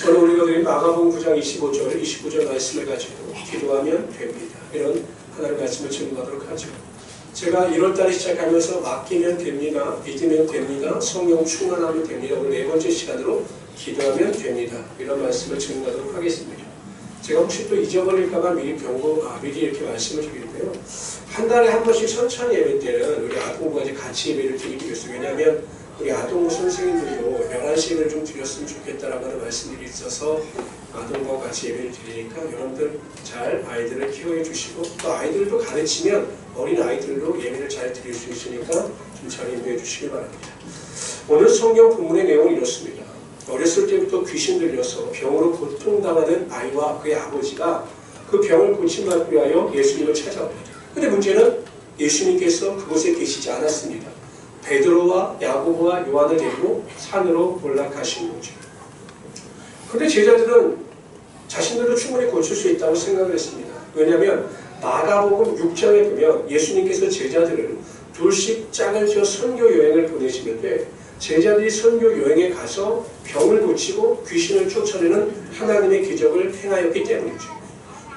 오늘 우리가 드린 마가복음 9장 29절 말씀을 가지고 기도하면 됩니다. 이런 하나님의 말씀을 증거하도록 하죠. 제가 1월달에 시작하면서 맡기면 됩니다. 믿으면 됩니다. 성령 충만하면 됩니다. 오늘 네 번째 시간으로 기도하면 됩니다. 이런 말씀을 증거하도록 하겠습니다. 제가 혹시 또 잊어버릴까봐 미리 이렇게 말씀을 드리는데요. 한 달에 한 번씩 천천히 예배 때는 우리 아동부가 이제 같이 예배를 드리기 위해서, 왜냐하면 우리 아동부 선생님들도 11시 예배를 좀 드렸으면 좋겠다라고 하는 말씀들이 있어서 아동부와 같이 예배를 드리니까 여러분들 잘 아이들을 케어해 주시고, 또 아이들도 가르치면 어린 아이들도 예배를 잘 드릴 수 있으니까 좀 잘 인도해 주시기 바랍니다. 오늘 성경 본문의 내용은 이렇습니다. 어렸을 때부터 귀신 들려서 병으로 고통당하는 아이와 그의 아버지가 그 병을 고침받기 위하여 예수님을 찾아옵니다. 근데 문제는 예수님께서 그곳에 계시지 않았습니다. 베드로와 야고보와 요한을 데리고 산으로 올라가신 거죠. 그런데 제자들은 자신들도 충분히 고칠 수 있다고 생각을 했습니다. 왜냐하면 마가복음 6장에 보면 예수님께서 제자들을 둘씩 짝을 지어 선교 여행을 보내시는데, 제자들이 선교 여행에 가서 병을 고치고 귀신을 쫓아내는 하나님의 기적을 행하였기 때문이죠.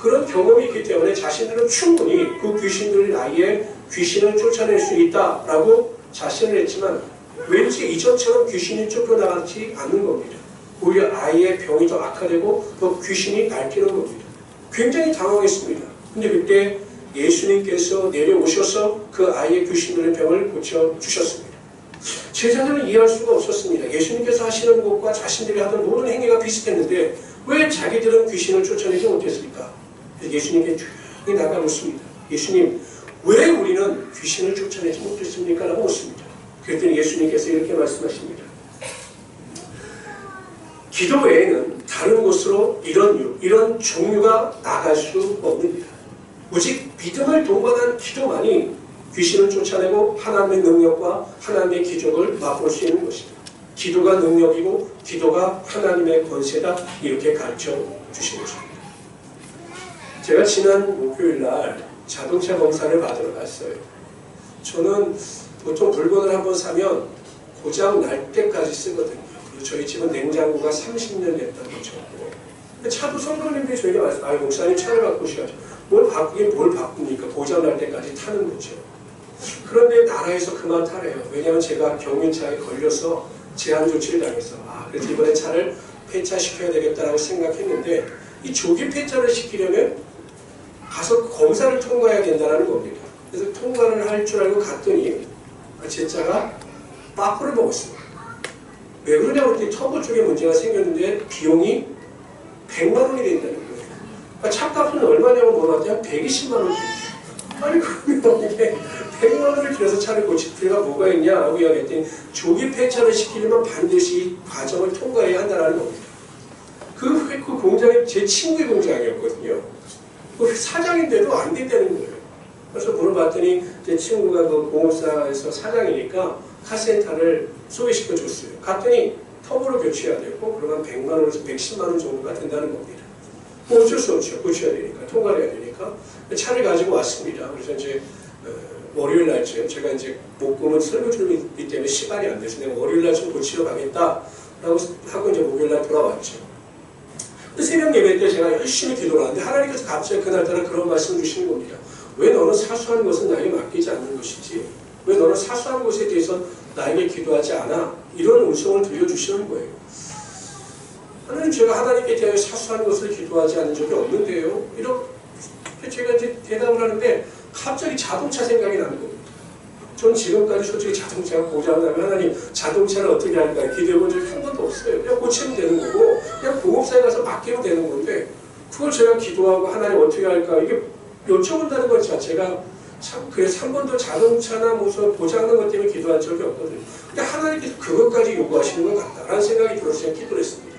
그런 경험이 있기 때문에 자신들은 충분히 그 귀신들 나이에 귀신을 쫓아낼 수 있다라고 자신을 했지만, 왠지 이전처럼 귀신이 쫓겨나가지 않는 겁니다. 오히려 아이의 병이 더 악화되고 더 귀신이 날뛰는 겁니다. 굉장히 당황했습니다. 근데 그때 예수님께서 내려오셔서 그 아이의 귀신 들린 병을 고쳐주셨습니다. 제자들은 이해할 수가 없었습니다. 예수님께서 하시는 것과 자신들이 하던 모든 행위가 비슷했는데 왜 자기들은 귀신을 쫓아내지 못했을까? 예수님께 조용히 나가 묻습니다. 예수님, 왜 우리는 귀신을 쫓아내지 못했습니까? 라고 묻습니다. 그랬더니 예수님께서 이렇게 말씀하십니다. 기도 외에는 다른 곳으로 이런 종류가 나갈 수 없습니다. 오직 믿음을 동반한 기도만이 귀신을 쫓아내고 하나님의 능력과 하나님의 기적을 맛볼 수 있는 것입니다. 기도가 능력이고 기도가 하나님의 권세다, 이렇게 가르쳐 주신 것입니다. 제가 지난 목요일날 자동차 검사를 받으러 갔어요. 저는 보통 물건을 한번 사면 고장 날 때까지 쓰거든요. 그리고 저희 집은 냉장고가 30년 됐다고 저고, 차도 성도님들이 저에게 말씀, 목사님 차를 바꾸셔야죠. 뭘 바꿉니까? 고장 날 때까지 타는 거죠. 그런데 나라에서 그만 타래요. 왜냐하면 제가 경유차에 걸려서 제한 조치를 당해서, 그래서 이번에 차를 폐차시켜야 되겠다라고 생각했는데, 이 조기 폐차를 시키려면 가서 검사를 통과해야 된다는 겁니다. 그래서 통과를 할 줄 알고 갔더니 제 차가 빠꾸를 먹었어요. 왜 그러냐고 했더니 터보 쪽에 문제가 생겼는데 비용이 100만 원이 된다는 거예요. 그러니까 차값은 얼마냐고 물어봤더니 120만 원. 아니 그러면 이게 100만 원을 들여서 차를 고칠 필요가 뭐가 있냐라고 이야기했더니 조기 폐차를 시키려면 반드시 이 과정을 통과해야 한다는 겁니다. 그 공장이 제 친구의 공장이었거든요. 그 사장인데도 안 된다는 거예요. 그래서 물어봤더니 제 친구가 그 공업사에서 사장이니까 카센터를 소개시켜 줬어요. 갔더니 터보를 교체해야 되고 그러면 100만 원에서 110만 원 정도가 된다는 겁니다. 뭐 어쩔 수 없죠. 고쳐야 되니까, 통과를 해야 되니까. 차를 가지고 왔습니다. 그래서 이제 월요일 날쯤 제가 이제 목금은 설교주이기 때문에 시간이 안 돼서 내가 월요일 날쯤 고치러 가겠다라고 하고 이제 목요일 날 돌아왔죠. 새벽 예배 때 제가 열심히 기도를 하는데 하나님께서 갑자기 그날따라 그런 말씀을 주시는 겁니다. 왜 너는 사소한 것은 나에게 맡기지 않는 것이지? 왜 너는 사소한 것에 대해서 나에게 기도하지 않아? 이런 음성을 들려주시는 거예요. 하나님, 제가 하나님께 대하여 사소한 것을 기도하지 않은 적이 없는데요. 이렇게 제가 이제 대답을 하는데 갑자기 자동차 생각이 나는 겁니다. 전 지금까지 솔직히 자동차가 고장나면 하나님 자동차를 어떻게 할까 기도해 본 적이 한 번도 없어요. 그냥 고치면 되는 거고 그냥 공업사에 가서 맡기면 되는 건데, 그걸 제가 기도하고 하나님 어떻게 할까 이게 여쭤본다는 것 자체가 참, 그래서 한 번도 자동차나 무슨 고장난 것 때문에 기도한 적이 없거든요. 근데 하나님께서 그것까지 요구하시는 것 같다라는 생각이 들어서 제가 기도를 했습니다.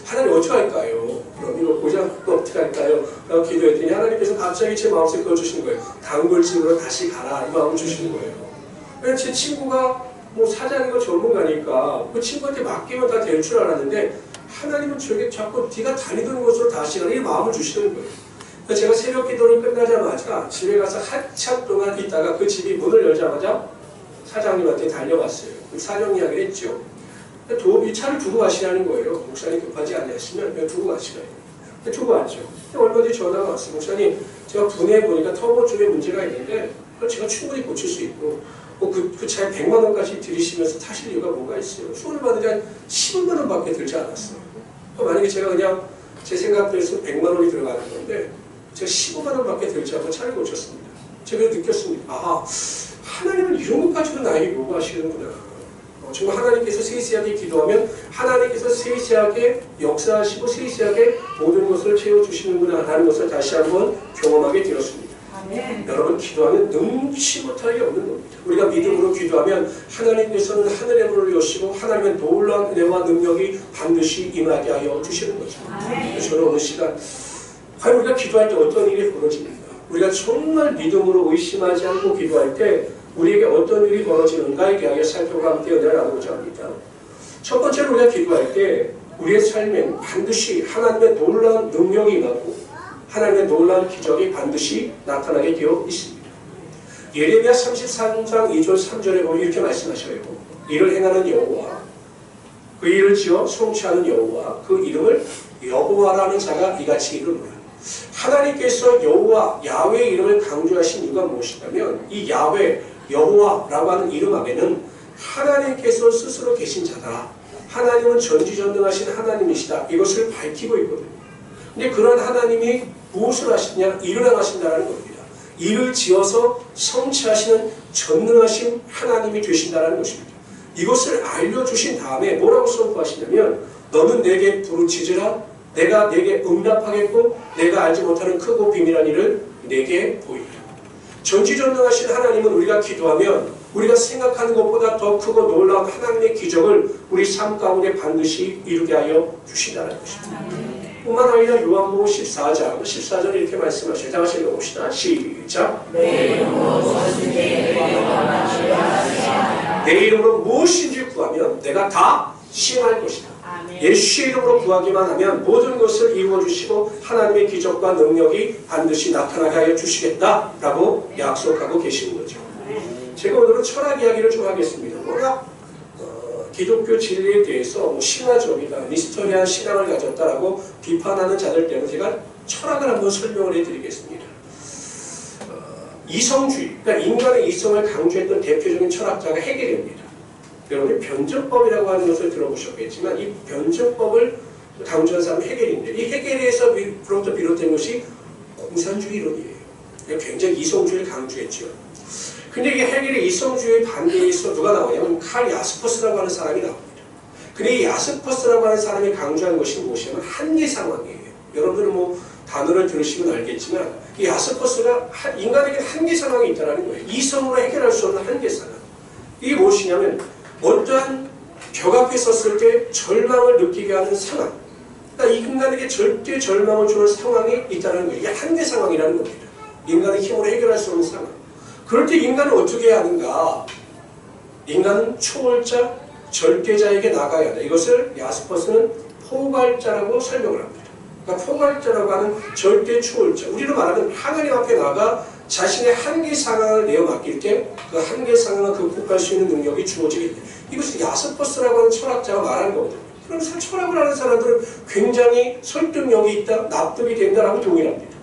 하나님 어떻게 할까요? 그럼 이거 고장 어떻게 할까요? 라고 기도했더니 하나님께서 갑자기 제 마음속에 그어주시는 거예요. 단골집으로 다시 가라, 이 마음을 주시는 거예요. 제 친구가 뭐 사장이고 전문가니까 그 친구한테 맡기면 다 될 줄 알았는데 하나님은 저게 자꾸 네가 다니던 곳으로 다시 가라, 이 마음을 주시는 거예요. 제가 새벽 기도를 끝나자마자 집에 가서 한참 동안 있다가 그 집이 문을 열자마자 사장님한테 달려갔어요. 사정 이야기를 했죠. 이 차를 두고 가시라는 거예요. 목사님 급하지 않으시면 그냥 두고 가시라요. 두고 왔죠. 얼마 뒤에 전화가 왔어요. 목사님, 제가 분해해 보니까 터보 쪽에 문제가 있는데 그걸 제가 충분히 고칠 수 있고 그 차에 100만 원까지 들이시면서 타실 이유가 뭐가 있어요? 수원을 받는데 한 15만 원밖에 들지 않았어요. 만약에 제가 그냥 제 생각대로 100만 원이 들어가는 건데 제가 15만 원밖에 들지 않고 차를 고쳤습니다. 제가 느꼈습니다. 아, 하나님은 이런 것까지도 나에게 요구하시는구나. 정말 하나님께서 세세하게 기도하면 하나님께서 세세하게 역사하시고 세세하게 모든 것을 채워주시는구나 하는 것을 다시 한번 경험하게 되었습니다. 아멘. 여러분, 기도하면 능치 못할 게 없는 겁니다. 우리가 믿음으로 기도하면 하나님께서는 하늘의 문을 여시고 하나님의 놀라운 은혜와 능력이 반드시 임하게 하여 주시는 거죠. 아멘. 저는 어느 시간 과연 우리가 기도할 때 어떤 일이 벌어집니까? 우리가 정말 믿음으로 의심하지 않고 기도할 때 우리에게 어떤 일이 벌어지는가에 대하여 살펴보고 함께 은혜를 나누고자 합니다. 첫 번째로 우리가 기도할 때 우리의 삶에 반드시 하나님의 놀라운 능력이 임하고 하나님의 놀라운 기적이 반드시 나타나게 되어 있습니다. 예레미야 33장 2절 3절에 보면 이렇게 말씀하셔요. 이를 행하는 여호와, 그 일을 지어 성취하는 여호와, 그 이름을 여호와라는 자가 이같이 이르노라. 하나님께서 여호와, 야훼의 이름을 강조하신 이유가 무엇이냐면 이 야훼, 여호와라고 하는 이름 안에는 하나님께서 스스로 계신 자다. 하나님은 전지전능하신 하나님이시다. 이것을 밝히고 있거든요. 근데 그런 하나님이 무엇을 하시냐? 일을 행하신다는 겁니다. 일을 지어서 성취하시는 전능하신 하나님이 되신다는 것입니다. 이것을 알려주신 다음에 뭐라고 선포하시냐면 너는 내게 부르짖으라. 내가 내게 응답하겠고 내가 알지 못하는 크고 비밀한 일을 내게 보이라. 전지전능하신 하나님은 우리가 기도하면 우리가 생각하는 것보다 더 크고 놀라운 하나님의 기적을 우리 삶 가운데 반드시 이루게 하여 주신다는 것입니다. 뿐만 아니라 요한복음 14절 이렇게 말씀하셔요. 다 같이 읽어봅시다. 시작. 내 이름으로 무엇인지 구하면 내가 다 시행할 것이다. 예수의 이름으로 구하기만 하면 모든 것을 이루어주시고 하나님의 기적과 능력이 반드시 나타나게 하여 주시겠다라고 약속하고 계시는 거죠. 제가 오늘은 철학 이야기를 좀 하겠습니다. 워낙 기독교 진리에 대해서 신화적이다, 미스터리한 신앙을 가졌다라고 비판하는 자들 때문에 제가 철학을 한번 설명을 해드리겠습니다. 이성주의, 그러니까 인간의 이성을 강조했던 대표적인 철학자가 헤겔입니다. 여러분이 변증법이라고 하는 것을 들어보셨겠지만 이 변증법을 강조한 사람이 헤겔인데 이 헤겔에서부터 비롯된 것이 공산주의 이론이에요. 굉장히 이성주의를 강조했죠. 근데 이게 헤겔의 이성주의 반대에 있어 누가 나오냐면 칼 야스퍼스라고 하는 사람이 나옵니다. 근데 이 야스퍼스라고 하는 사람이 강조한 것이 무엇이냐면 한계 상황이에요. 여러분들은 뭐 단어를 들으시면 알겠지만 이 야스퍼스가 인간에게 한계 상황이 있다는 거예요. 이성으로 해결할 수 없는 한계 상황. 이게 무엇이냐면 어떠한 벽 앞에 섰을 때 절망을 느끼게 하는 상황. 그러니까 인간에게 절대 절망을 주는 상황이 있다는 거예요. 이게 한계 상황이라는 겁니다. 인간의 힘으로 해결할 수 없는 상황. 그럴 때 인간은 어떻게 해야 하는가? 인간은 초월자, 절대자에게 나가야 한다. 이것을 야스퍼스는 포괄자라고 설명을 합니다. 그러니까 포괄자라고 하는 절대 초월자. 우리로 말하면 하나님 앞에 나가 자신의 한계 상황을 내어 맡길 때 그 한계 상황을 극복할 수 있는 능력이 주어지게 돼요. 이것을 야스퍼스라고 하는 철학자가 말하는 거거든요. 그러면서 철학을 하는 사람들은 굉장히 설득력이 있다, 납득이 된다라고 동의합니다.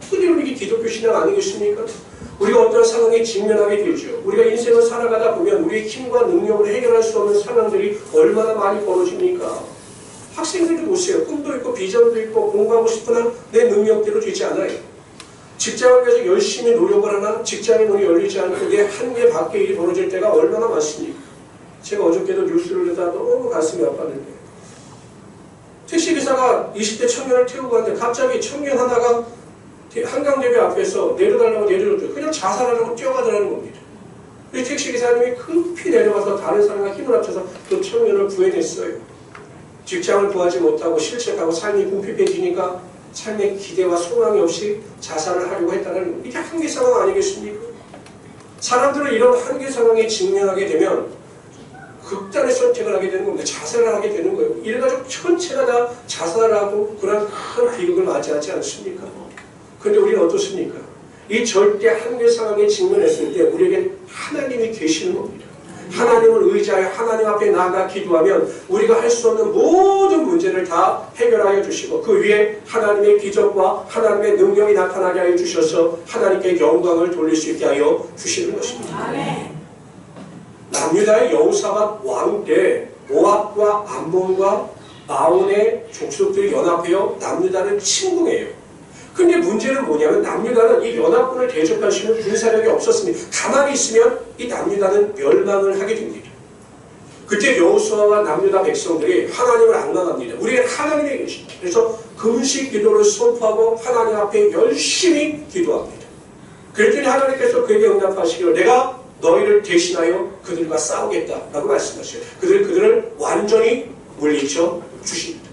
근데 이게 기독교 신앙 아니겠습니까? 우리가 어떤 상황에 직면하게 되죠. 우리가 인생을 살아가다 보면 우리의 힘과 능력으로 해결할 수 없는 상황들이 얼마나 많이 벌어집니까? 학생들도 보세요. 꿈도 있고 비전도 있고 공부하고 싶으나 내 능력대로 되지 않아요. 직장을 위해서 열심히 노력을 하나 직장의 문이 열리지 않고 내 한계 밖에 일이 벌어질 때가 얼마나 많습니까? 제가 어저께도 뉴스를 보다 너무 가슴이 아팠는데 택시기사가 20대 청년을 태우고 갔는데 갑자기 청년 하나가 한강대교 앞에서 내려달라고 내려줬죠. 그냥 자살하려고 뛰어가더라는 겁니다. 이 택시기사님이 급히 내려가서 다른 사람과 힘을 합쳐서 그 청년을 구해냈어요. 직장을 구하지 못하고 실책하고 삶이 궁핍해지니까 삶의 기대와 소망이 없이 자살을 하려고 했다는 겁니다. 이게 한계 상황 아니겠습니까? 사람들은 이런 한계 상황에 직면하게 되면 극단의 선택을 하게 되는 겁니다. 자살을 하게 되는 거예요. 일가족 전체가 다 자살을 하고 그런 큰 비극을 맞이하지 않습니까? 그런데 우리는 어떻습니까? 이 절대 한계 상황에 직면했을 때 우리에겐 하나님이 계시는 겁니다. 하나님을 의지하여 하나님 앞에 나아가 기도하면 우리가 할 수 없는 모든 문제를 다 해결하여 주시고 그 위에 하나님의 기적과 하나님의 능력이 나타나게 하여 주셔서 하나님께 영광을 돌릴 수 있게 하여 주시는 것입니다. 남유다의 여호사밧 왕 때 모압과 암몬과 마온의 족속들이 연합하여 남유다를 침공해요. 근데 문제는 뭐냐면 남유다는 이 연합군을 대적할 수 있는 군사력이 없었습니다. 가만히 있으면 이 남유다는 멸망을 하게 됩니다. 그때 여호수아와 남유다 백성들이 하나님을 악망합니다. 우리는 하나님에 계신다. 그래서 금식 기도를 선포하고 하나님 앞에 열심히 기도합니다. 그랬더니 하나님께서 그에게 응답하시기를 내가 너희를 대신하여 그들과 싸우겠다라고 말씀하셔요. 그들을 완전히 물리쳐 주십니다.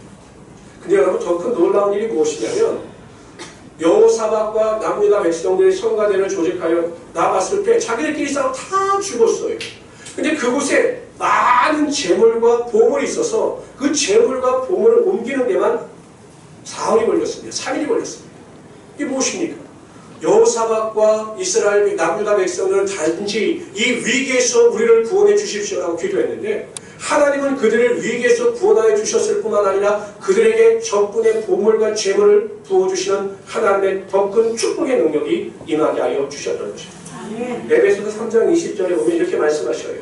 근데 여러분 더 큰 놀라운 일이 무엇이냐면 여호사밧과 남유다 백성들이 성가대를 조직하여 나갔을 때 자기들끼리 싸워 다 죽었어요. 근데 그곳에 많은 재물과 보물이 있어서 그 재물과 보물을 옮기는 데만 사흘이 걸렸습니다. 3일이 걸렸습니다. 이게 무엇입니까? 여호사밧과 이스라엘 남유다 백성들은 단지 이 위기에서 우리를 구원해 주십시오라고 기도했는데 하나님은 그들을 위기에서 구원하여 주셨을 뿐만 아니라 그들에게 적군의 보물과 재물을 부어주시는 하나님의 더 큰 축복의 능력이 임하게 하여 주셨던 것입니다. 에베소서 3장 20절에 보면 이렇게 말씀하셔요.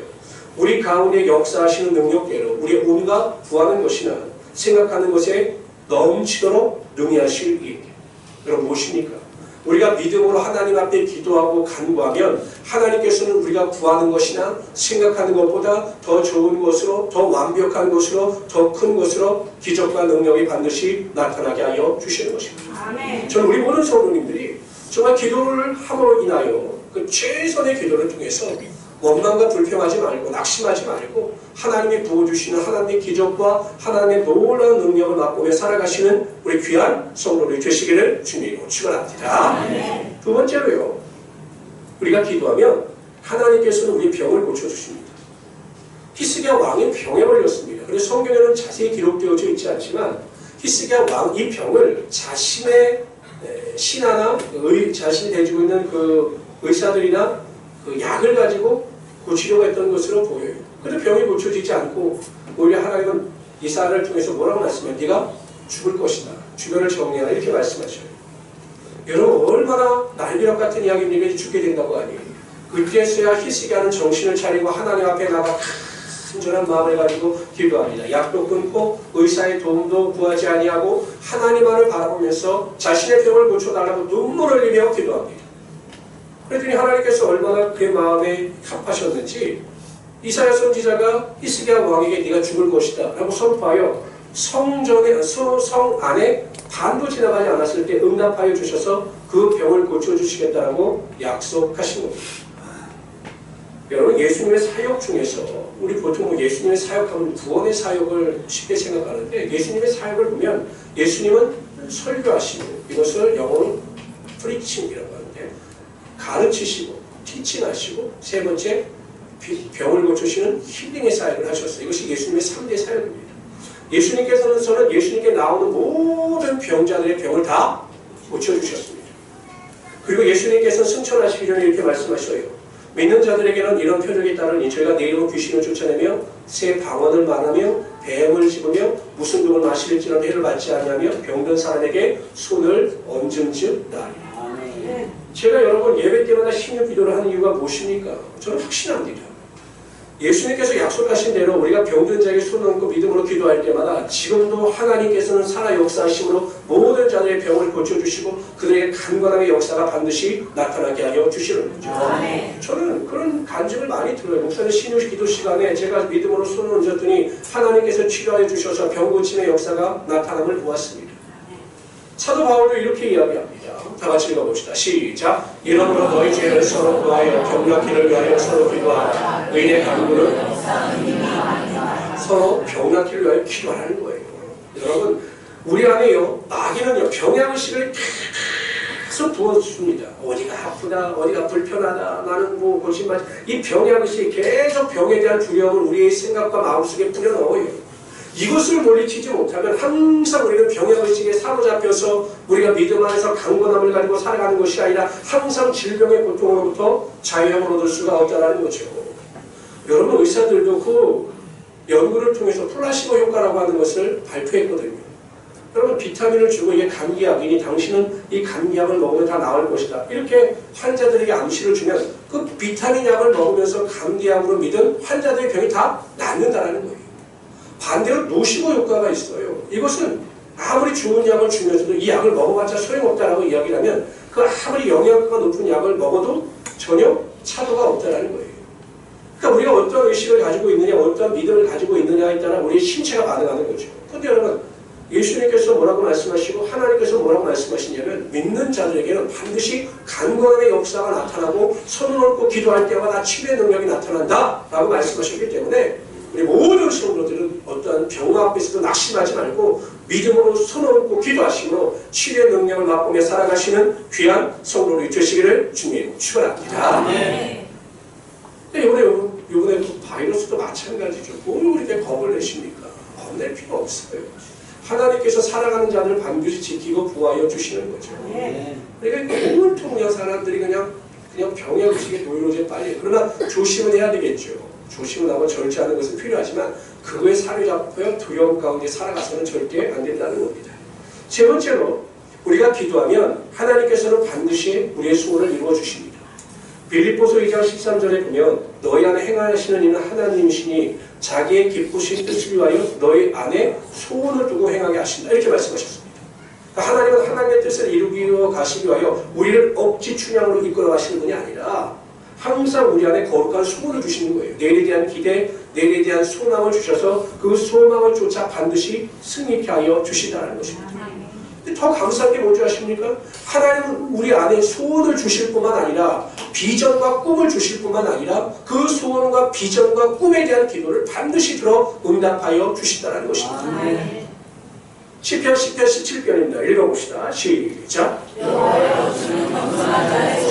우리 가운데 역사하시는 능력대로 우리 온갖 구하는 것이나 생각하는 것에 넘치도록 능히 하실 일. 여러분 무엇입니까? 우리가 믿음으로 하나님 앞에 기도하고 간구하면 하나님께서는 우리가 구하는 것이나 생각하는 것보다 더 좋은 것으로 더 완벽한 것으로 더 큰 것으로 기적과 능력이 반드시 나타나게 하여 주시는 것입니다. 아멘. 저는 우리 모든 성도님들이 정말 기도를 함으로 인하여 그 최선의 기도를 통해서 원망과 불평하지 말고 낙심하지 말고 하나님이 부어주시는 하나님의 기적과 하나님의 놀라운 능력을 맛보며 살아가시는 우리 귀한 성도들이 되시기를 주님으로 축원합니다. 두 번째로요. 우리가 기도하면 하나님께서는 우리 병을 고쳐주십니다. 히스기야 왕이 병에 걸렸습니다. 그래서 성경에는 자세히 기록되어져 있지 않지만 히스기야 왕 이 병을 자신의 신하나 자신이 가지고 있는 그 의사들이나 그 약을 가지고 고치려고 했던 것으로 보여요. 그런데 병이 고쳐지지 않고 오히려 하나님은 이사야를 통해서 뭐라고 말씀해요? 네가 죽을 것이다. 주변을 정리하라 이렇게 말씀하셔요. 여러분 얼마나 날벼락 같은 이야기입니까? 죽게 된다고 하니 그때서야 히스기야는 정신을 차리고 하나님 앞에 나가 순전한 마음을 가지고 기도합니다. 약도 끊고 의사의 도움도 구하지 아니하고 하나님만을 바라보면서 자신의 병을 고쳐달라고 눈물을 흘리며 기도합니다. 그랬더니 하나님께서 얼마나 그의 마음에 합하셨는지 이사야 선지자가 히스기야 왕에게 네가 죽을 것이다 라고 선포하여 성 안에 반도 지나가지 않았을 때 응답하여 주셔서 그 병을 고쳐주시겠다라고 약속하신 겁니다. 여러분 예수님의 사역 중에서 우리 보통 예수님의 사역하면 구원의 사역을 쉽게 생각하는데 예수님의 사역을 보면 예수님은 설교하시고 이것을 영어로 프리칭이라고 하는데 가르치시고 티칭하시고 세 번째 병을 고치시는 힐링의 사역을 하셨어요. 이것이 예수님의 3대 사역입니다. 예수님께서는 예수님께 나오는 모든 병자들의 병을 다 고쳐주셨습니다. 그리고 예수님께서는 승천하시기 전에 이렇게 말씀하셔요. 믿는 자들에게는 이런 표적이 따르니 저희가 내 이름으로 귀신을 쫓아내며 새 방언을 말하며 뱀을 집으며 무슨 병을 마실지라도 해를 받지 아니하며 병든 사람에게 손을 얹은즉 나으리라. 제가 여러분 예배 때마다 신유 기도를 하는 이유가 무엇입니까? 저는 확신합니다. 예수님께서 약속하신 대로 우리가 병든 자에게 손을 얹고 믿음으로 기도할 때마다 지금도 하나님께서는 살아 역사하심으로 모든 자들의 병을 고쳐주시고 그들에게 간건함의 역사가 반드시 나타나게 하여 주시는 거죠. 저는 그런 간증을 많이 들어요. 목사님 신유 기도 시간에 제가 믿음으로 손을 얹었더니 하나님께서 치료하여 주셔서 병 고침의 역사가 나타남을 보았습니다. 사도 바울도 이렇게 이야기합니다. 다 같이 읽어봅시다. 시작. 이러므로 너희 죄를 서로 구하여 병낫기를 위하여 서로 기도하라. 의인의 간구는 서로 병낫기를 위하여 기도하라는 거예요. 여러분 우리 안에요 마귀는요 병약의식을 계속 부어줍니다. 어디가 아프다, 어디가 불편하다, 나는 뭐 고집만 이 병약의식이 계속 병에 대한 두려움을 우리의 생각과 마음속에 뿌려넣어요. 이것을 물리치지 못하면 항상 우리는 병약의식에 사로잡혀서 우리가 믿음 안에서 강건함을 가지고 살아가는 것이 아니라 항상 질병의 고통으로부터 자유함을 얻을 수가 없다는 거죠. 여러분 의사들도 그 연구를 통해서 플라시보 효과라고 하는 것을 발표했거든요. 여러분 비타민을 주고 이게 감기약이니 당신은 이 감기약을 먹으면 다 나을 것이다. 이렇게 환자들에게 암시를 주면 그 비타민 약을 먹으면서 감기약으로 믿은 환자들의 병이 다 낫는다는 거예요. 반대로 노시보 효과가 있어요. 이것은 아무리 좋은 약을 주면서도 이 약을 먹어봤자 소용없다라고 이야기를 하면 그 아무리 영양가가 높은 약을 먹어도 전혀 차도가 없다는 거예요. 그러니까 우리가 어떤 의식을 가지고 있느냐, 어떤 믿음을 가지고 있느냐에 따라 우리의 신체가 반응하는 거죠. 그런데 여러분, 예수님께서 뭐라고 말씀하시고 하나님께서 뭐라고 말씀하시냐면 믿는 자들에게는 반드시 간건함의 역사가 나타나고 손을 얹고 기도할 때마다 치유의 능력이 나타난다 라고 말씀하셨기 때문에 우리 모든 성도들은 어떤 병 앞에서도 낙심하지 말고 믿음으로 손을 얹고 기도하심으로 치유의 능력을 맛보며 살아가시는 귀한 성도들이 되시기를 주님 축원합니다. 근데 이번에 바이러스도 마찬가지죠. 뭘 그렇게 겁을 내십니까? 겁낼 필요 없어요. 하나님께서 살아가는 자들을 반드시 지키고 구하여 주시는 거죠. 그러니까 온통 그냥 사람들이 그냥 병의 의식에 노이로제 빨리. 그러나 조심은 해야 되겠죠. 조심은 하고 절제하는 것은 필요하지만 그거에 사로잡혀 두려움 가운데 살아가서는 절대 안 된다는 겁니다. 세 번째로 우리가 기도하면 하나님께서는 반드시 우리의 소원을 이루어 주십니다. 빌립보서 2장 13절에 보면 너희 안에 행하시는 이는 하나님이시니 자기의 기쁘신 뜻을 위하여 너희 안에 소원을 두고 행하게 하신다. 이렇게 말씀하셨습니다. 그러니까 하나님은 하나님의 뜻을 이루기로 가시기 위하여 우리를 억지 춘향으로 이끌어 가시는 분이 아니라 항상 우리 안에 거룩한 소원을 주시는 거예요. 내일에 대한 기대, 내일에 대한 소망을 주셔서 그 소망을 쫓아 반드시 승리케 하여 주시다는 것입니다. 더 감사한 게 뭔지 아십니까? 하나님은 우리 안에 소원을 주실 뿐만 아니라 비전과 꿈을 주실 뿐만 아니라 그 소원과 비전과 꿈에 대한 기도를 반드시 들어 응답하여 주신다는 것입니다. 시편 17편입니다. 읽어봅시다. 시작.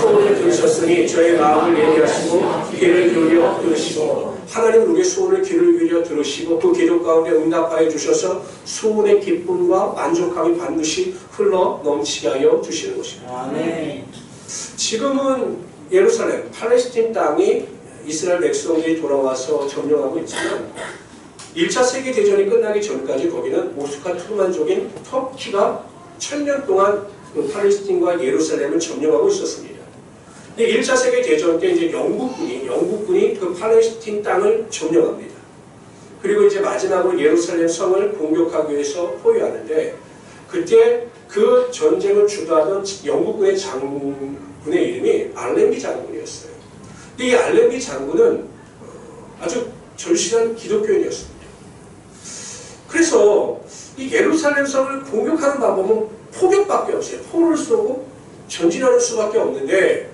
소원을 들으셨으니 저의 마음을 예비하시고 귀를 기울여 들으시고 하나님은 우리의 소원을 귀를 기울여 들으시고 그 기도 가운데 응답하여 주셔서 소원의 기쁨과 만족함이 반드시 흘러 넘치게 하여 주시는 것입니다. 지금은 예루살렘, 팔레스틴 땅이 이스라엘 백성들이 돌아와서 점령하고 있지만 1차 세계대전이 끝나기 전까지 거기는 모스카 투르만족인 터키가 1000년 동안 그 팔레스틴과 예루살렘을 점령하고 있었습니다. 근데 1차 세계대전 때 이제 영국군이 그 팔레스틴 땅을 점령합니다. 그리고 이제 마지막으로 예루살렘 성을 공격하기 위해서 포위하는데 그때 그 전쟁을 주도하던 영국군의 장군의 이름이 알렌비 장군이었어요. 근데 이 알렌비 장군은 아주 절실한 기독교인이었습니다. 그래서 이 예루살렘 성을 공격하는 방법은 포격밖에 없어요. 포를 쏘고 전진하는 수밖에 없는데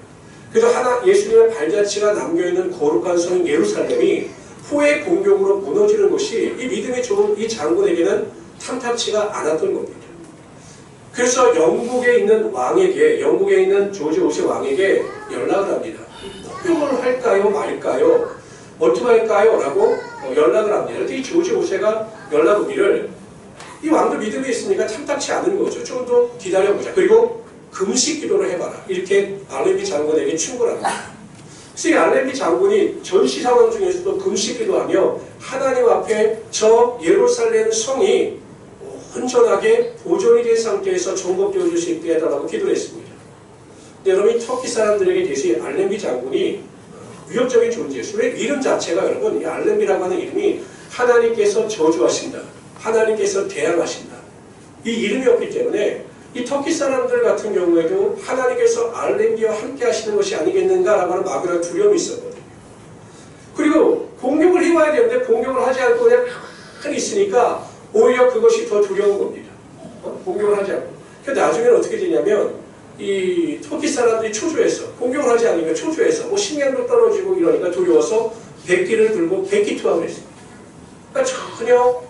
그래서 예수님의 발자취가 남겨있는 거룩한 성인 예루살렘이 포의 공격으로 무너지는 것이 이 믿음이 좋은 이 장군에게는 탐탁치가 않았던 겁니다. 그래서 영국에 있는 조지 5세 왕에게 연락을 합니다. 포격을 할까요 말까요? 어떻게 할까요? 라고 연락을 합니다. 그런데 이 조지 5세가 연락 오기를 이 왕도 믿음이 있으니까 탐탁치 않은 거죠. 좀 더 기다려보자. 그리고 금식 기도를 해봐라. 이렇게 알렌비 장군에게 충고를 합니다. 그래서 이 알렌비 장군이 전시 상황 중에서도 금식 기도하며 하나님 앞에 저 예루살렘 성이 온전하게 보존이 된 상태에서 정복되어질 수 있게 해달라고 기도를 했습니다. 여러분, 이 터키 사람들에게 대해서 이 알렌비 장군이 위협적인 존재였어요. 왜? 이름 자체가 여러분, 이 알렌비라고 하는 이름이 하나님께서 저주하신다. 하나님께서 대항하신다. 이 이름이었기 때문에 이 터키 사람들 같은 경우에도 하나님께서 알렌비와 함께 하시는 것이 아니겠는가라고 하는 막연한 두려움이 있었거든요. 그리고 공격을 해와야 되는데 공격을 하지 않고 그냥 가만히 있으니까 오히려 그것이 더 두려운 겁니다. 공격을 하지 않고. 근데 나중에는 어떻게 되냐면 이 터키 사람들이 초조해서 공격을 하지 않으니까 초조해서 뭐 식량도 떨어지고 이러니까 두려워서 백기를 들고 백기 투합을 했습니다. 그러니까 전혀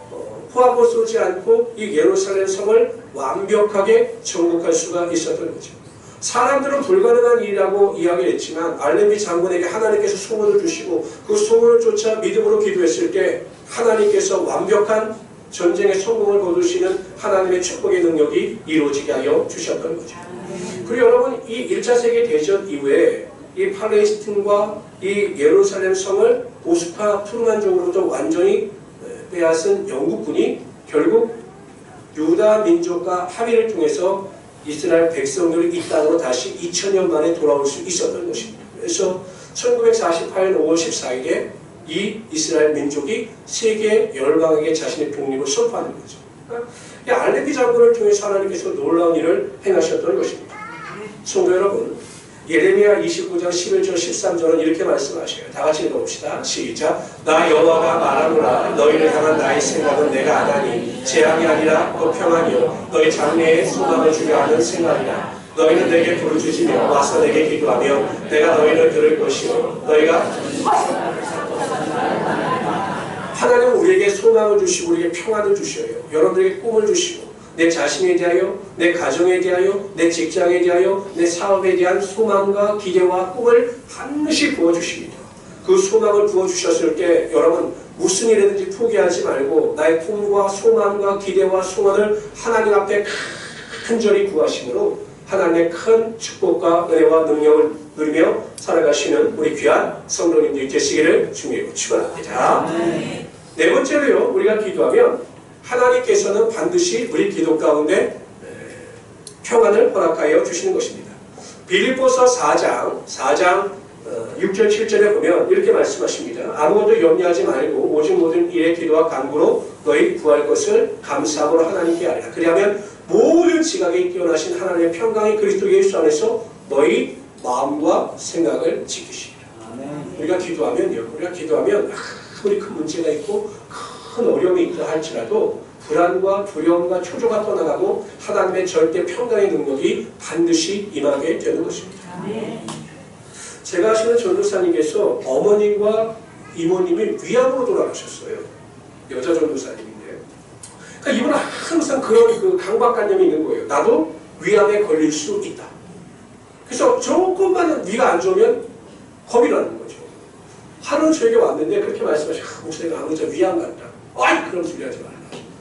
포함을 쏘지 않고 이 예루살렘 성을 완벽하게 정복할 수가 있었던 거죠. 사람들은 불가능한 일이라고 이야기를 했지만 알렌비 장군에게 하나님께서 소원을 주시고 그 소원을 쫓아 믿음으로 기도했을 때 하나님께서 완벽한 전쟁의 성공을 거두시는 하나님의 축복의 능력이 이루어지게 하여 주셨던 거죠. 그리고 여러분, 이 1차 세계대전 이후에 이 팔레스틴과 이 예루살렘 성을 보스파 트루만족으로부터 완전히 빼앗은 영국군이 결국 유다 민족과 합의를 통해서 이스라엘 백성들이 이 땅으로 다시 2000년 만에 돌아올 수 있었던 것입니다. 그래서 1948년 5월 14일에 이 이스라엘 민족이 세계 열방에게 자신의 독립을 선포하는 거죠. 이 알레비 장군을 통해서 하나님께서 놀라운 일을 행하셨던 것입니다. 성도 여러분, 예레미야 29장 11절 13절은 이렇게 말씀하셔요. 다 같이 읽어봅시다. 시작. 나 여호와가 말하노라. 너희를 향한 나의 생각은 내가 아나니 재앙이 아니라 곧 평안이요 너희 장래에 소망을 주려 하는 생각이라. 너희는 내게 부르짖으며 와서 내게 기도하며 내가 너희를 들을 것이요 너희가 하나님은 우리에게 소망을 주시고 우리에게 평안을 주셔요. 여러분들에게 꿈을 주시고 내 자신에 대하여, 내 가정에 대하여, 내 직장에 대하여, 내 사업에 대한 소망과 기대와 꿈을 반드시 부어주십니다. 그 소망을 부어주셨을 때 여러분 무슨 일이든지 포기하지 말고 나의 꿈과 소망과 기대와 소원을 하나님 앞에 간절히 구하심으로 하나님의 큰 축복과 은혜와 능력을 누리며 살아가시는 우리 귀한 성도님들이 되시기를 주님으로 축원합니다. 네 번째로요, 우리가 기도하면 하나님께서는 반드시 우리 기도 가운데 평안을 허락하여 주시는 것입니다. 빌립보서 4장 6절 7절에 보면 이렇게 말씀하십니다. 아무것도 염려하지 말고 오직 모든 일에 기도와 간구로 너희 구할 것을 감사함으로 하나님께 하리라. 그리하면 모든 지각에 뛰어나신 하나님의 평강이 그리스도 예수 안에서 너희 마음과 생각을 지키시리라. 우리가 기도하면 아무리 큰 문제가 있고 큰 어려움이 있다 할지라도 불안과 두려움과 초조가 떠나가고 하나님의 절대 평강의 능력이 반드시 임하게 되는 것입니다. 제가 아시는 전도사님께서 어머님과 이모님이 위암으로 돌아가셨어요. 여자 전도사님인데. 그러니까 이분은 항상 그런 그 강박관념이 있는 거예요. 나도 위암에 걸릴 수 있다. 그래서 조금만 위가 안 좋으면 겁이 나는 거죠. 하루는 저에게 왔는데 그렇게 말씀하시고 목사님 아무리 저 위암 같다. 아이 그런 소리 하지 말라.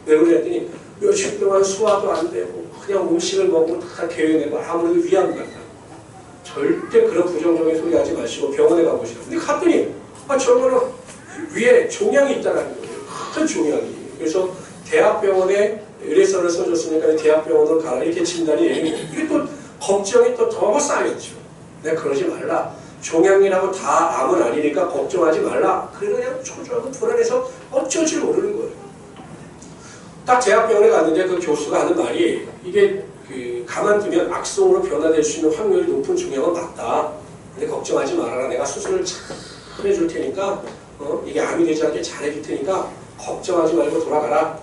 왜 그랬더니 며칠 동안 소화도 안 되고 그냥 음식을 먹고 다 개요내고 아무래도 위암 같다. 절대 그런 부정적인 소리 하지 마시고 병원에 가보시라. 근데 갔더니 저거는 위에 종양이 있다는 거예요. 큰 종양이. 그래서 대학병원에 의뢰서를 써줬으니까 대학병원으로 가라 이렇게 진단이 이게 또 걱정이 또 더 쌓였죠. 내가 그러지 말라. 종양이라고 다 암은 아니니까 걱정하지 말라. 그냥 초조하고 불안해서 어쩔 줄 모르는 거예요. 딱 대학병원에 갔는데 그 교수가 하는 말이 이게 가만두면 악성으로 변화될 수 있는 확률이 높은 종양은 맞다. 근데 걱정하지 말아라. 내가 수술을 잘 해줄 테니까 이게 암이 되지 않게 잘 해줄 테니까 걱정하지 말고 돌아가라.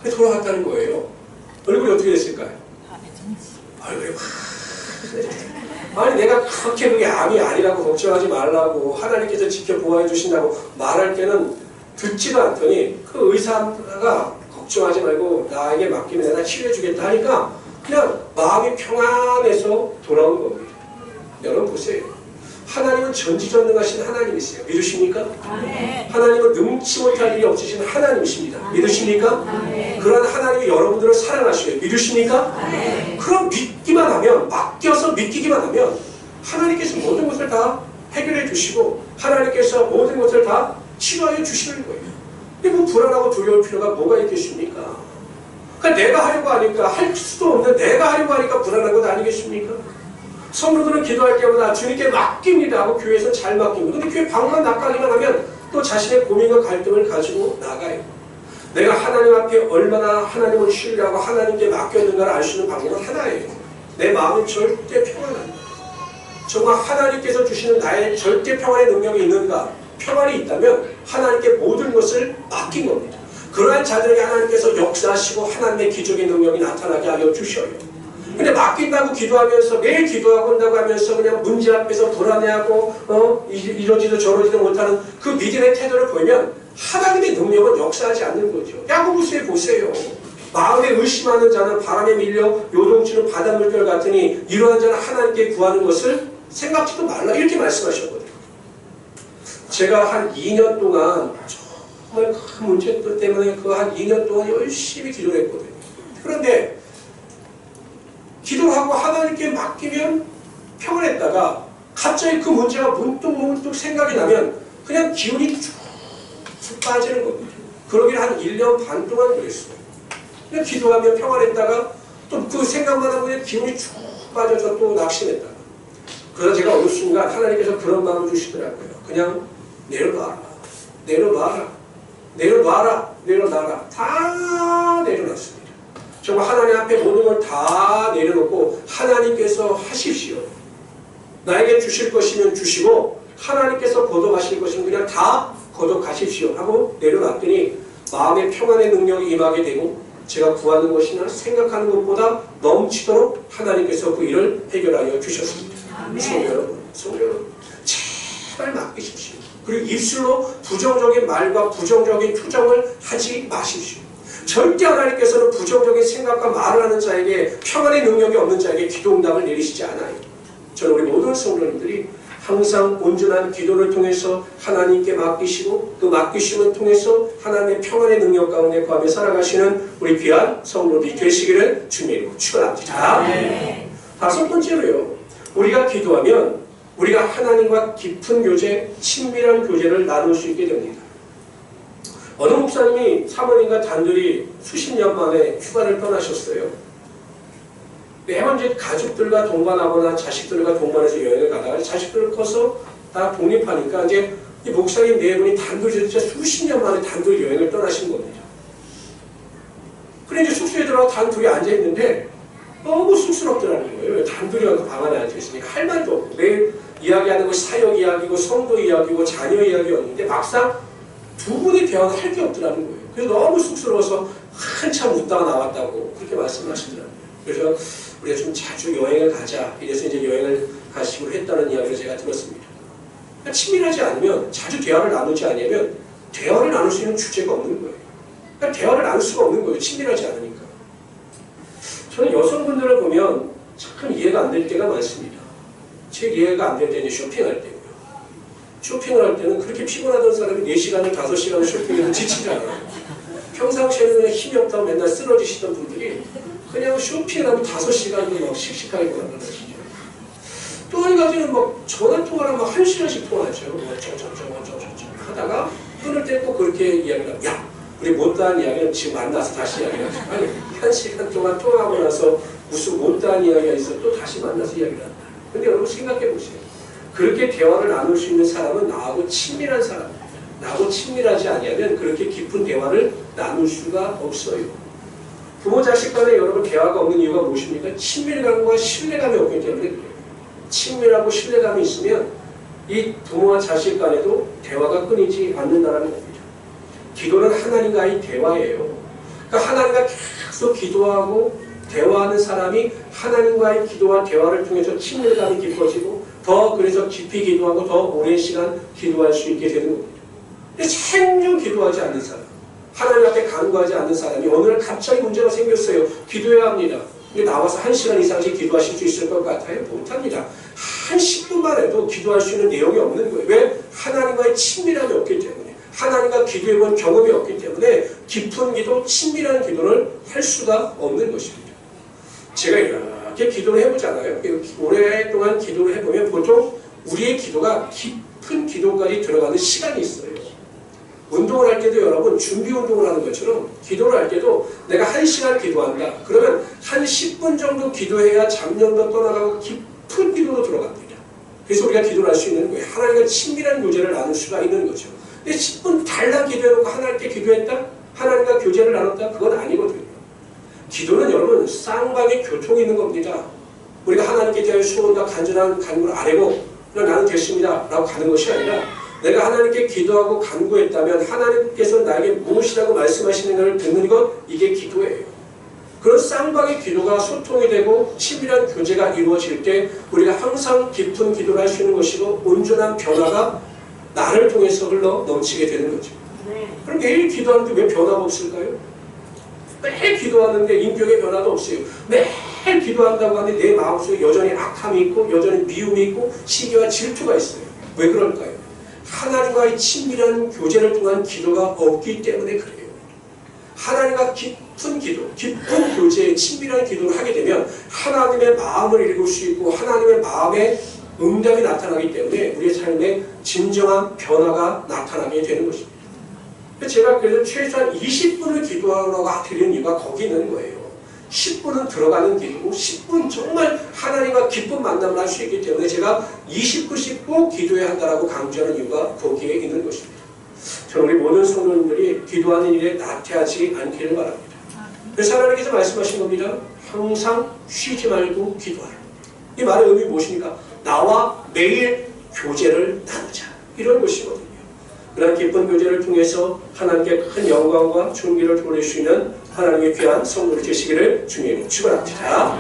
그래 돌아갔다는 거예요. 얼굴이 어떻게 됐을까요? 얼굴이 아니 내가 그렇게 그게 암이 아니라고 걱정하지 말라고 하나님께서 지켜보호해 주신다고 말할 때는 듣지도 않더니 그 의사가 걱정하지 말고 나에게 맡기면 내가 치료해 주겠다 하니까 그냥 마음이 평안해서 돌아온 겁니다. 여러분 보세요. 하나님은 전지전능하신 하나님이세요. 믿으십니까? 하나님은 능치 못할 일이 없으신 하나님이십니다. 믿으십니까? 그런 하나님이 여러분들을 사랑하셔요. 믿으십니까? 그럼 믿기만 하면, 맡겨서 믿기기만 하면 하나님께서 모든 것을 다 해결해 주시고 하나님께서 모든 것을 다 치료하여 주시는 거예요. 근데 뭐 불안하고 두려울 필요가 뭐가 있겠습니까? 그러니까 내가 하려고 하니까 할 수도 없는 내가 하려고 하니까 불안한 것 아니겠습니까? 성도들은 기도할 때마다 주님께 맡깁니다 하고 교회에서 잘 맡깁니다. 근데 교회 방만 나가기만 하면 또 자신의 고민과 갈등을 가지고 나가요. 내가 하나님 앞에 얼마나 하나님을 신뢰하고 하나님께 맡겼는가를 알 수 있는 방법은 하나예요. 내 마음은 절대 평안합니다. 정말 하나님께서 주시는 나의 절대 평안의 능력이 있는가? 평안이 있다면 하나님께 모든 것을 맡긴 겁니다. 그러한 자들에게 하나님께서 역사하시고 하나님의 기적의 능력이 나타나게 하여 주셔요. 근데 맡긴다고 기도하면서 매일 기도하고 한다고 하면서 그냥 문제 앞에서 불안해하고 이러지도 저러지도 못하는 그 믿음의 태도를 보이면 하나님의 능력은 역사하지 않는 거죠. 야고보서에 보세요. 마음에 의심하는 자는 바람에 밀려 요동치는 바닷물결 같으니 이러한 자는 하나님께 구하는 것을 생각지도 말라 이렇게 말씀하셨거든요. 제가 한 2년 동안 정말 큰 문제 때문에 그 한 2년 동안 열심히 기도를 했거든요. 그런데 기도하고 하나님께 맡기면 평안했다가 갑자기 그 문제가 문득 생각이 나면 그냥 기운이 쭉 빠지는 겁니다. 그러길 한 1년 반 동안 그랬어요. 그냥 기도하며 평안했다가 또 그 생각만 하고 그냥 기운이 쭉 빠져서 또 낙심했다가. 그러다 제가 어느 순간 하나님께서 그런 마음을 주시더라고요. 그냥 내려놔라. 다 내려놨습니다. 정말 하나님 앞에 모든 걸 다 내려놓고 하나님께서 하십시오. 나에게 주실 것이면 주시고 하나님께서 거둬가실 것이면 그냥 다 거둬가십시오 하고 내려놨더니 마음의 평안의 능력이 임하게 되고 제가 구하는 것이나 생각하는 것보다 넘치도록 하나님께서 그 일을 해결하여 주셨습니다. 성도 여러분, 제발 맡기십시오. 그리고 입술로 부정적인 말과 부정적인 투정을 하지 마십시오. 절대 하나님께서는 부정적인 생각과 말을 하는 자에게 평안의 능력이 없는 자에게 기도 응답을 내리시지 않아요. 저는 우리 모든 성도님들이 항상 온전한 기도를 통해서 하나님께 맡기시고 그 맡기심을 통해서 하나님의 평안의 능력 가운데 거하며 살아가시는 우리 귀한 성도들이 되시기를 주님으로 축원합니다. 다섯 번째로요. 우리가 기도하면 우리가 하나님과 깊은 교제, 친밀한 교제를 나눌 수 있게 됩니다. 어느 목사님이 사모님과 단둘이 수십 년 만에 휴가를 떠나셨어요. 매번 이제 가족들과 동반하거나 자식들과 동반해서 여행을 가다가 자식들 커서 다 독립하니까 이제 이 목사님 네 분이 단둘이 진짜 수십 년 만에 단둘이 여행을 떠나신 겁니다. 그래 이제 숙소에 들어가 단둘이 앉아있는데 너무 쑥스럽더라는 거예요. 단둘이 와서 방 안에 앉아있으니까 할 말도 없고 매일 이야기하는 것이 사역 이야기고 성도 이야기고 자녀 이야기였는데 막상 두 분이 대화는 할 게 없더라는 거예요. 그래서 너무 쑥스러워서 한참 웃다가 나왔다고 그렇게 말씀하시더라고요. 그래서 우리가 좀 자주 여행을 가자. 이래서 이제 여행을 가시기로 했다는 이야기를 제가 들었습니다. 그러니까 친밀하지 않으면 자주 대화를 나누지 않으면 대화를 나눌 수 있는 주제가 없는 거예요. 그러니까 대화를 나눌 수가 없는 거예요. 친밀하지 않으니까. 저는 여성분들을 보면 참 이해가 안 될 때가 많습니다. 제 이해가 안 될 때는 쇼핑할 때고요. 쇼핑을 할 때는 그렇게 피곤하던 사람이 4시간을 5시간을 쇼핑해도 지치지 않아요. 평상시에는 그냥 힘이 없다고 맨날 쓰러지시던 분들이 그냥 쇼핑하면 5시간을 막 씩씩하게 보내시죠. 또 한 가지는 막 전화통화를 막 1시간씩 통화하죠. 하다가 끊을 때 꼭 그렇게 이야기를 하고 야! 우리 못다한 이야기는 지금 만나서 다시 이야기를 하죠. 아니 1시간 동안 통화하고 나서 무슨 못다한 이야기가 있어 또 다시 만나서 이야기를 한다. 근데 여러분 생각해 보세요. 그렇게 대화를 나눌 수 있는 사람은 나하고 친밀한 사람입니다. 나하고 친밀하지 아니하면 그렇게 깊은 대화를 나눌 수가 없어요. 부모 자식 간에 여러분 대화가 없는 이유가 무엇입니까? 친밀감과 신뢰감이 없기 때문에 그래요. 친밀하고 신뢰감이 있으면 이 부모와 자식 간에도 대화가 끊이지 않는다는 겁니다. 기도는 하나님과의 대화예요. 그러니까 하나님과 계속 기도하고 대화하는 사람이 하나님과의 기도와 대화를 통해서 친밀감이 깊어지고 더 그래서 깊이 기도하고 더 오랜 시간 기도할 수 있게 되는 겁니다. 근데 생전 기도하지 않는 사람, 하나님 앞에 간구하지 않는 사람이 어느 날 갑자기 문제가 생겼어요. 기도해야 합니다. 근데 나와서 1시간 이상씩 기도하실 수 있을 것 같아요? 못합니다. 한 10분만 해도 기도할 수 있는 내용이 없는 거예요. 왜? 하나님과의 친밀함이 없기 때문에. 하나님과 기도해본 경험이 없기 때문에 깊은 기도, 친밀한 기도를 할 수가 없는 것입니다. 제가 이렇게 기도를 해보잖아요. 오랫동안 기도를 해보면 보통 우리의 기도가 깊은 기도까지 들어가는 시간이 있어요. 운동을 할 때도 여러분 준비 운동을 하는 것처럼 기도를 할 때도 내가 1시간 기도한다. 그러면 한 10분 정도 기도해야 잡념도 떠나가고 깊은 기도로 들어갑니다. 그래서 우리가 기도를 할 수 있는 거예요. 하나님과 친밀한 교제를 나눌 수가 있는 거죠. 근데 10분 달랑 기도해놓고 하나님께 기도했다? 하나님과 교제를 나눴다? 그건 아니거든요. 기도는 여러분 쌍방의 교통이 있는 겁니다. 우리가 하나님께 대하여 소원과 간절한 간구를 안 하고 그냥 나는 됐습니다 라고 가는 것이 아니라 내가 하나님께 기도하고 간구했다면 하나님께서 나에게 무엇이라고 말씀하시는 것을 듣는 것, 이게 기도예요. 그런 쌍방의 기도가 소통이 되고 친밀한 교제가 이루어질 때 우리가 항상 깊은 기도를 할 수 있는 것이고 온전한 변화가 나를 통해서 흘러 넘치게 되는 거죠. 그럼 매일 기도하는데 왜 변화가 없을까요? 매일 기도하는데 인격의 변화도 없어요. 매일 기도한다고 하는데 내 마음속에 여전히 악함이 있고 여전히 미움이 있고 시기와 질투가 있어요. 왜 그럴까요? 하나님과의 친밀한 교제를 통한 기도가 없기 때문에 그래요. 하나님과 깊은 기도, 깊은 교제에 친밀한 기도를 하게 되면 하나님의 마음을 읽을 수 있고 하나님의 마음에 응답이 나타나기 때문에 우리의 삶에 진정한 변화가 나타나게 되는 것입니다. 제가 그래서 최소한 20분을 기도하라고 드리는 이유가 거기 있는 거예요. 10분은 들어가는 길이고 10분 정말 하나님과 기쁜 만남을 할 수 있기 때문에 제가 20분씩 꼭 기도해야 한다고 강조하는 이유가 거기에 있는 것입니다. 저는 우리 모든 성도님들이 기도하는 일에 나태하지 않기를 바랍니다. 그래서 하나님께서 말씀하신 겁니다. 항상 쉬지 말고 기도하라. 이 말의 의미 무엇입니까? 나와 매일 교제를 나누자. 이런 것이거든요. 그런 기쁜 교제를 통해서 하나님께 큰 영광과 존귀를 돌릴 수 있는 하나님의 귀한 성도를 되시기를 주님으로 축원합니다.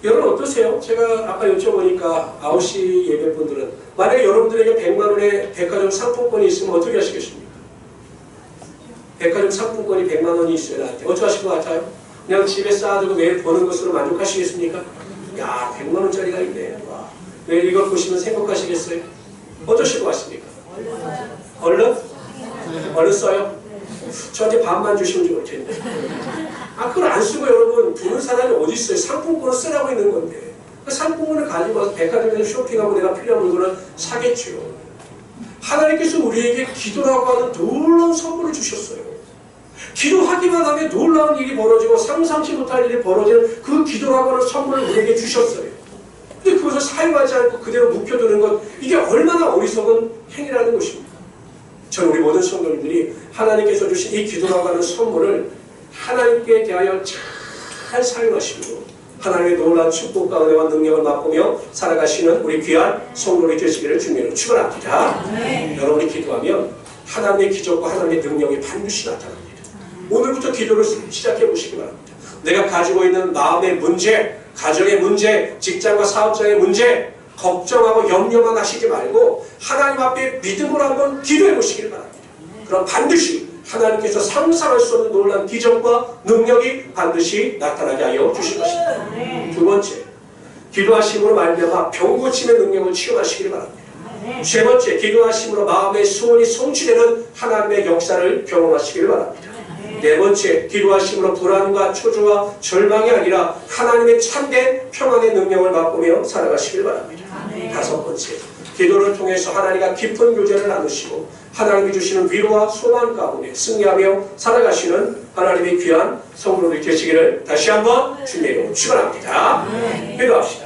여러분 어떠세요? 제가 아까 여쭤보니까 9시 예배분들은 만약에 여러분들에게 100만 원의 백화점 상품권이 있으면 어떻게 하시겠습니까? 백화점 상품권이 100만 원이 있어요. 나한테. 어떻게 하실 것 같아요? 그냥 집에 쌓아두고 매일 버는 것으로 만족하시겠습니까? 야, 100만 원짜리가 있네. 와. 매일 이걸 보시면 행복하시겠어요? 어떠실 것 같습니까? 얼른? 얼른 써요? 저한테 반만 주시면 좋을 텐데. 그걸 안 쓰고 여러분 두는 사람이 어디 있어요? 상품권을 쓰라고 있는 건데. 그 상품권을 가지고 와서 백화점에서 쇼핑하고 내가 필요한 물건을 사겠죠. 하나님께서 우리에게 기도라고 하는 놀라운 선물을 주셨어요. 기도하기만 하면 놀라운 일이 벌어지고 상상치 못할 일이 벌어지는 그 기도라고 하는 선물을 우리에게 주셨어요. 근데 그것을 사용하지 않고 그대로 묵혀두는 것, 이게 얼마나 어리석은 행위라는 것입니다. 저는 우리 모든 성도님들이 하나님께서 주신 이 기도라고 하는 선물을 하나님께 대하여 잘 사용하시고 하나님의 놀라운 축복과 은혜와 능력을 맛보며 살아가시는 우리 귀한 성도들이 되시기를 주님으로 축원합니다. 여러분이 기도하면 하나님의 기적과 하나님의 능력이 반드시 나타납니다. 오늘부터 기도를 시작해 보시기 바랍니다. 내가 가지고 있는 마음의 문제, 가정의 문제, 직장과 사업장의 문제 걱정하고 염려만 하시지 말고 하나님 앞에 믿음으로 한번 기도해 보시길 바랍니다. 그럼 반드시 하나님께서 상상할 수 없는 놀라운 기적과 능력이 반드시 나타나게 하여 주실 것입니다. 두 번째, 기도하심으로 말미암아 병 고침의 능력을 체험하시길 바랍니다. 세 번째, 기도하심으로 마음의 소원이 성취되는 하나님의 역사를 경험하시길 바랍니다. 네 번째, 기도하심으로 불안과 초조와 절망이 아니라 하나님의 참된 평안의 능력을 맛보며 살아가시길 바랍니다. 다섯 번째, 기도를 통해서 하나님과 깊은 교제를 나누시고 하나님이 주시는 위로와 소망 가운데 승리하며 살아가시는 하나님의 귀한 성도들이 되시기를 다시 한번 주님으로 축원합니다. 기도합시다.